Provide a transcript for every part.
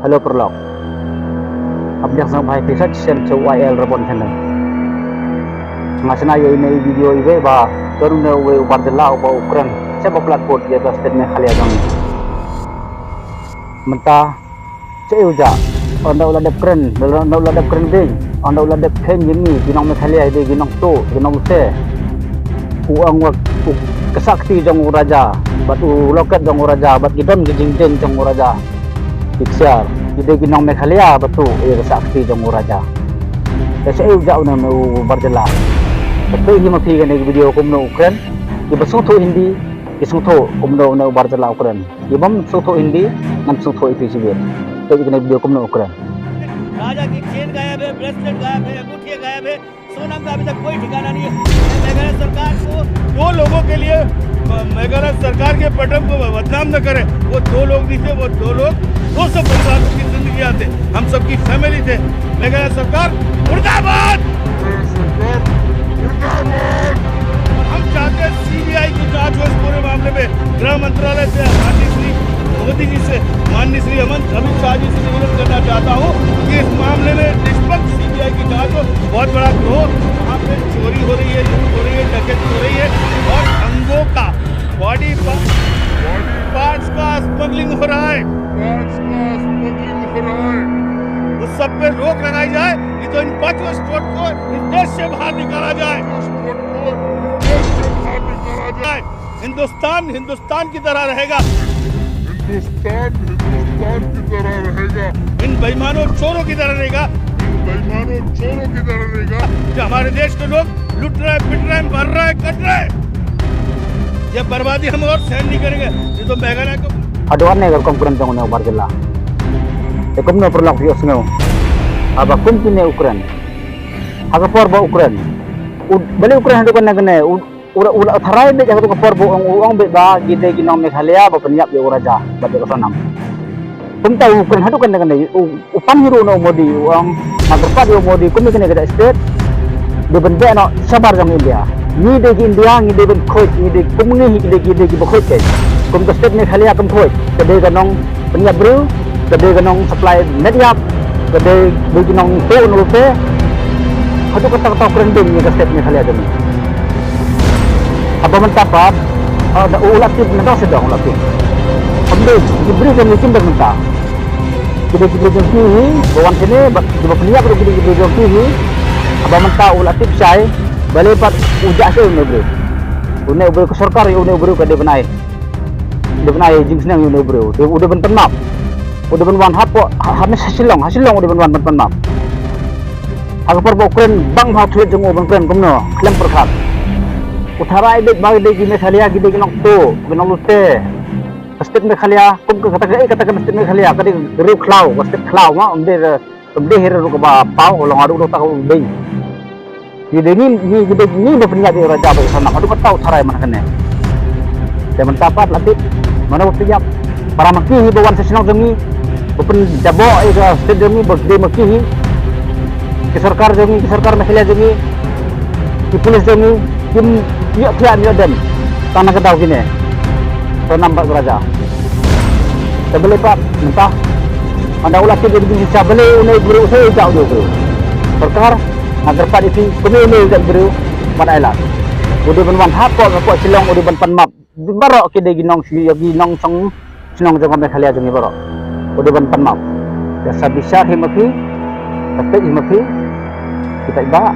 Hello Perlok. Abjak sang bahai pisat sen YL Rabon channel. Ngasana ye ini video ibe ba turun we Bardella ba Ukraine. Siapa platform dia ka state me khali agam. Menta ceuja onda ulah dep keren, onda ulah dep keren ding, onda ulah dep ken yemi ginong me khali ide ginong tu, ginong se. Uang wak kesakti jong raja, batu loket jong raja, bat gidon gijing den jong raja. Iksiar, ide ginong me khalia batu ye kesakti jong raja. Ceuja una me Bardella. Tapi ini mafi kan video kumno Ukraine, iba sutho Hindi, isutho kumno na Bardella Ukraine. Ibam sutho Hindi, nam sutho IPCB. तो इतने वीडियो को हमने उकरा राजा की चेन गायब है, ब्रेसलेट गायब है, अंगूठी गायब है, सोना का अभी तक कोई ठिकाना नहीं है। मेघालय सरकार को दो लोगों के लिए मेघालय सरकार के पटम को बदनाम न करे। वो दो लोग नहीं थे, वो दो लोग 200 परिवारों की जिंदगी आते, हम सबकी फैमिली थे। मेघालय सरकार मुर्दाबाद। हम चाहते हैं CBI की जांच हो इस पूरे मामले में। गृह मंत्रालय से मोदी जी से माननीय श्री अमित शाह जी से निवेदन करना चाहता हूँ कि इस मामले में निष्पक्ष CBI की जांच हो। बहुत बड़ा ग्रोह वहाँ पे चोरी हो रही है, लूट हो रही है, डकैती हो रही है और अंगों का बॉडी पार्ट्स का स्मगलिंग हो रहा है। उस सब पे रोक लगाई जाए, नहीं तो इन 5 स्टोर को इस देश से बाहर निकाला जाए। हिंदुस्तान की तरह रहेगा। हिंदुस्तान की तरह रहेगा। इन बेईमानों चोरों की तरह रहेगा। जो हमारे देश के लोग लुट रहे हैं, पिट रहे हैं, मर रहे हैं, कट रहे हैं, ये बर्बादी हम और सहन नहीं करेंगे। ये तो मेघालय को aduan ne gar konkuren jong ne Bardella. E kumno Perlok video sngo. Aba kumpine Ukraine. Aga porbo Ukraine. Bali Ukraine hadu kan ne ura tharai be jago ko porbo ong be ba gide ginong Meghalaya ba penyap ye raja ba de sanam. Kumta Ukraine hadu kan ne upan hiru no modi uang nagerpat yo modi kumne ne gada state. De bende no sabar jong India. Ni de India ni de ben khoj ni de kumne hi de gide gi ba khoj ke. Kum to state Meghalaya kum khoj. Kede ganong penyap bru, kede ganong supply media, kede ginong to no pe. Hadu kata Ukraine ding ni state Meghalaya demi. Apa mentapat ada ulatip mentah sedang ulatip. Kemudian diberi kemungkinan bermentah. Kita diberi kini, bawan sini, coba peliap diberi kini. Apa mentah ulatip saya, balik pat ujak saya beri. Unai beri ke सरकार, unai beri ke dia benai jenis yang unai beri. Udah benpen map, udah benwan hapo, hasilong udah benwan benpen map. Agar perbu Ukraine bang hau tulis jengu Ukraine kumno, klaim perkat. Utara ide bagi de Meghalaya gide ginong tu ginong lute state Meghalaya kum ke kata state Meghalaya kadi ru khlau state khlau ma umde hiru ko ba pau long adu ta ko dei gide ni gide ni be penya de raja ba sana adu kata utara mana kene de mentapat latip mana penya para maki hi bawan sesinong jemi open jabo ega state jemi bagde maki hi ke sarkar Meghalaya jemi ki pulis jemi kim yuk kian dan tanah ketau gini so nampak raja sebeli pak mentah anda ulah jadi bisa beli unai buru saya jauh dulu perkara agar pak itu kemana dan buru pada elat udah benwan hapok ngapok silong udah benpan map barok kide ginong song sinong jong Meghalaya jong barok udah benpan map dasa bisa himaki tapi himaki kita iba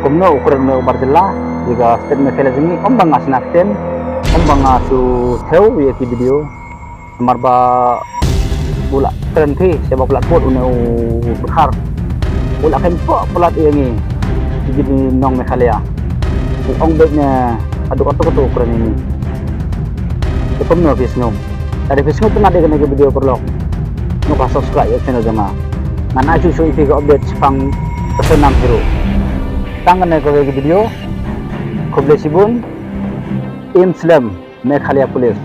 kumno ukuran no Bardella jika state Meghalaya ini bang ngasnaten bang ngasu theo ye ki video marba bula tren thi sebab plat pot unau bekhar bula kan po plat ini jadi nong Meghalaya ong beknya aduk otok ukuran ini kumno Facebook ada Facebook pun ada kena video Perlok no ka subscribe ya channel jama mana susu itu ke update pang pesenam hero tangan ko video Khoble Sibun Imslam Meghalaya Police